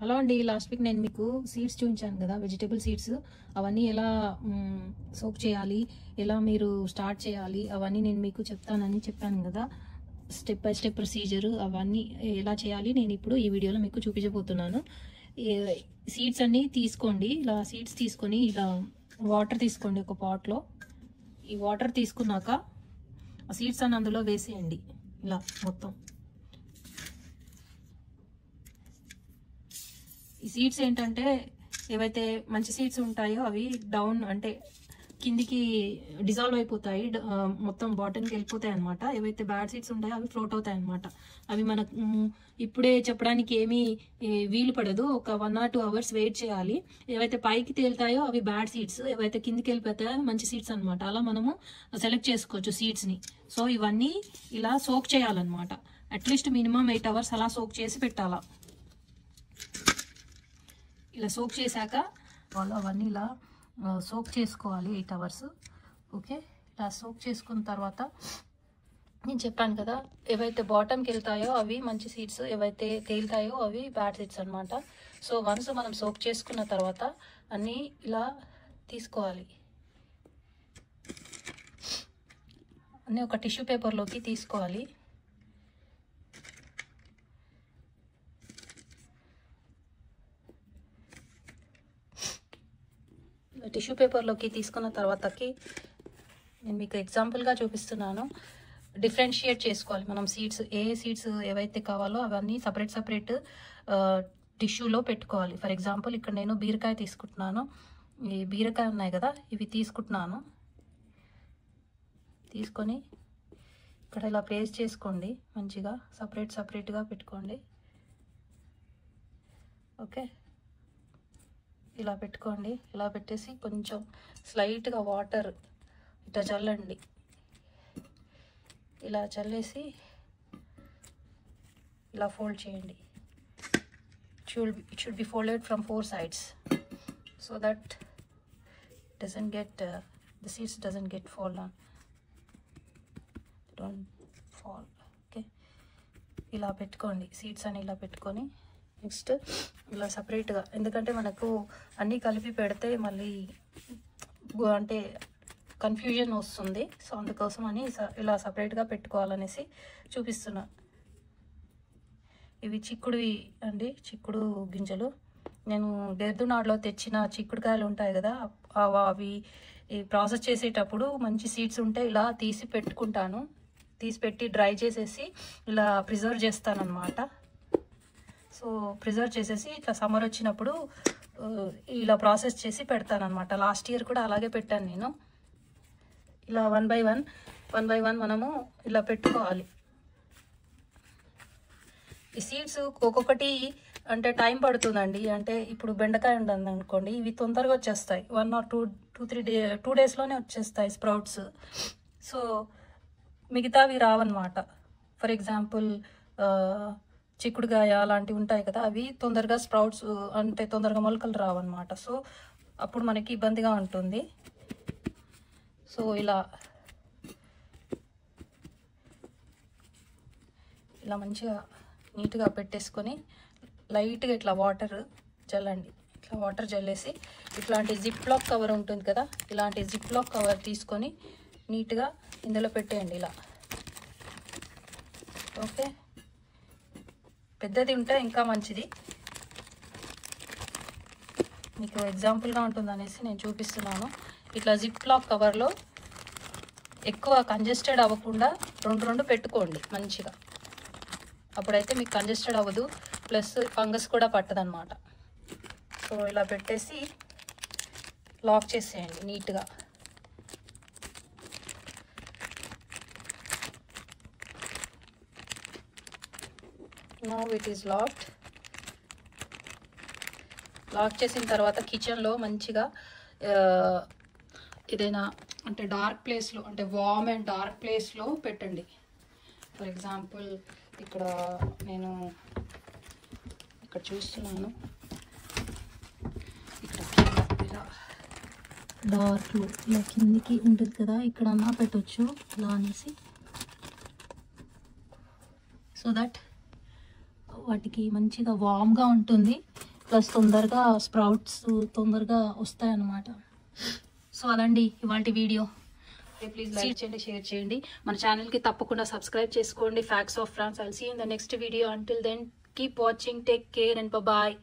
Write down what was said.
Hello అండి, last week నేను మీకు సీడ్స్ చూపించాను కదా, వెజిటేబుల్ సీడ్స్. అవన్నీ ఎలా సోక్ చేయాలి, ఎలా మీరు స్టార్ట్ చేయాలి, అవన్నీ నేను మీకు చెప్తానని చెప్పాను కదా. స్టెప్ బై స్టెప్ ప్రొసీజర్ అవన్నీ ఎలా చేయాలి నేను ఇప్పుడు ఈ వీడియోలో మీకు చూపించబోతున్నాను. సీడ్స్ అన్నీ తీసుకోండి. ఇలా సీడ్స్ తీసుకొని ఇలా వాటర్ తీసుకోండి ఒక పాట్లో. ఈ వాటర్ తీసుకున్నాక ఆ సీడ్స్ అన్ని అందులో వేసేయండి. ఇలా మొత్తం ఈ సీడ్స్ ఏంటంటే ఏవైతే మంచి సీడ్స్ ఉంటాయో అవి డౌన్ అంటే కిందికి డిజాల్వ్ అయిపోతాయి, మొత్తం బాటమ్కి వెళ్ళిపోతాయి అనమాట. ఏవైతే బ్యాడ్ సీడ్స్ ఉంటాయో అవి ఫ్లోట్ అవుతాయి అనమాట. అవి మనకు ఇప్పుడే చెప్పడానికి ఏమీ వీలు పడదు. ఒక 1 or 2 hours వెయిట్ చేయాలి. ఏవైతే పైకి తేలుతాయో అవి బ్యాడ్ సీడ్స్, ఏవైతే కిందికి వెళ్ళిపోతాయో మంచి సీడ్స్ అనమాట. అలా మనము సెలెక్ట్ చేసుకోవచ్చు సీడ్స్ని. సో ఇవన్నీ ఇలా సోక్ చేయాలన్నమాట. అట్లీస్ట్ మినిమం 8 hours అలా సోక్ చేసి పెట్టాలా. ఇలా సోక్ చేశాక వాళ్ళు అవన్నీ ఇలా సోక్ చేసుకోవాలి 8 hours. ఓకే, ఇలా సోక్ చేసుకున్న తర్వాత నేను చెప్పాను కదా, ఏవైతే బాటమ్కి వెళ్తాయో అవి మంచి సీడ్స్, ఏవైతే తేలుతాయో అవి బ్యాడ్ సీడ్స్ అనమాట. సో వన్స్ మనం సోక్ చేసుకున్న తర్వాత అన్నీ ఇలా తీసుకోవాలి. అన్నీ ఒక టిష్యూ పేపర్లోకి తీసుకోవాలి. టిష్యూ పేపర్లోకి తీసుకున్న తర్వాతకి నేను మీకు ఎగ్జాంపుల్గా చూపిస్తున్నాను. డిఫరెన్షియేట్ చేసుకోవాలి మనం సీడ్స్, ఏ సీడ్స్ ఏవైతే కావాలో అవన్నీ సపరేట్ టిష్యూలో పెట్టుకోవాలి. ఫర్ ఎగ్జాంపుల్ ఇక్కడ నేను బీరకాయ తీసుకుంటున్నాను. ఈ బీరకాయ ఉన్నాయి కదా, ఇవి తీసుకుంటున్నాను. తీసుకొని ఇక్కడ ఇలా ప్లేస్ చేసుకోండి. మంచిగా సపరేట్గా పెట్టుకోండి. ఓకే, ఇలా పెట్టుకోండి. ఇలా పెట్టేసి కొంచెం స్లైట్గా వాటర్ ఇట్లా చల్లండి. ఇలా చల్లేసి ఇలా ఫోల్డ్ చేయండి. It should be folded from 4 sides so that doesn't get the seeds doesn't get fallen, don't fall. Okay, ఇలా పెట్టుకోండి. సీడ్స్ అని ఇలా పెట్టుకొని నెక్స్ట్ ఇలా సపరేట్గా, ఎందుకంటే మనకు అన్నీ కలిపి పెడితే మళ్ళీ అంటే కన్ఫ్యూజన్ వస్తుంది. సో అందుకోసం అని ఇలా సపరేట్గా పెట్టుకోవాలనేసి చూపిస్తున్నా. ఇవి చిక్కుడువి అండి, చిక్కుడు గింజలు. నేను దెర్దునాడులో తెచ్చిన చిక్కుడుకాయలు ఉంటాయి కదా, అవి ప్రాసెస్ చేసేటప్పుడు మంచి సీడ్స్ ఉంటే ఇలా తీసి పెట్టుకుంటాను. తీసి పెట్టి డ్రై చేసేసి ఇలా ప్రిజర్వ్ చేస్తాను అనమాట. సో ప్రిజర్వ్ చేసేసి ఇట్లా సమ్మర్ వచ్చినప్పుడు ఇలా ప్రాసెస్ చేసి పెడతాను అనమాట. లాస్ట్ ఇయర్ కూడా అలాగే పెట్టాను నేను. ఇలా వన్ బై వన్ మనము ఇలా పెట్టుకోవాలి. ఈ సీడ్స్ ఒక్కొక్కటి అంటే టైం పడుతుందండి. అంటే ఇప్పుడు బెండకాయ ఉంటుంది అనుకోండి, ఇవి తొందరగా వచ్చేస్తాయి. 1 or 2 daysలోనే వచ్చేస్తాయి స్ప్రౌట్స్. సో మిగతావి రావన్నమాట. ఫర్ ఎగ్జాంపుల్ చిక్కుడుకాయ అలాంటివి ఉంటాయి కదా, అవి తొందరగా స్ప్రౌట్స్ అంటే తొందరగా మొలకలు రావన్నమాట. సో అప్పుడు మనకి ఇబ్బందిగా ఉంటుంది. సో ఇలా మంచిగా నీట్గా పెట్టేసుకొని లైట్గా ఇట్లా వాటర్ చల్లండి. ఇట్లా వాటర్ చల్లేసి ఇట్లాంటి జిప్ లాక్ కవర్ ఉంటుంది కదా, ఇలాంటి జిప్ లాక్ కవర్ తీసుకొని నీట్గా ఇందులో పెట్టేయండి ఇలా. ఓకే, పెద్దది ఉంటే ఇంకా మంచిది. మీకు ఎగ్జాంపుల్గా ఉంటుంది అనేసి నేను చూపిస్తున్నాను. ఇట్లా జిప్ లాక్ కవర్లో ఎక్కువ కంజెస్టెడ్ అవ్వకుండా 2 పెట్టుకోండి మంచిగా. అప్పుడైతే మీకు కంజెస్టెడ్ అవ్వదు, ప్లస్ ఫంగస్ కూడా పట్టదనమాట. సో ఇలా పెట్టేసి లాక్ చేసేయండి నీట్గా. Now it is locked. Lock చేసిన తర్వాత కిచెన్లో మంచిగా ఏదైనా అంటే డార్క్ ప్లేస్లో, అంటే వార్మ్ అండ్ డార్క్ ప్లేస్లో పెట్టండి. ఫర్ ఎగ్జాంపుల్ ఇక్కడ నేను ఇక్కడ చూస్తున్నాను, ఇక్కడ ఇలా డార్క్లో ఇలా కిందికి ఉంటుంది కదా, ఇక్కడ అన్నా పెట్టవచ్చు ఇలా అనేసి. సో దట్ వాటికి మంచిగా వామ్గా ఉంటుంది. ప్లస్ తొందరగా స్ప్రౌట్స్ తొందరగా వస్తాయి అన్నమాట. సో అదండి ఇవాళ వీడియో. ప్లీజ్ లైక్ చేయండి, షేర్ చేయండి, మన ఛానల్కి తప్పకుండా సబ్స్క్రైబ్ చేసుకోండి. Facts of France. I'll see in the next video. Until then keep watching, take care and bye.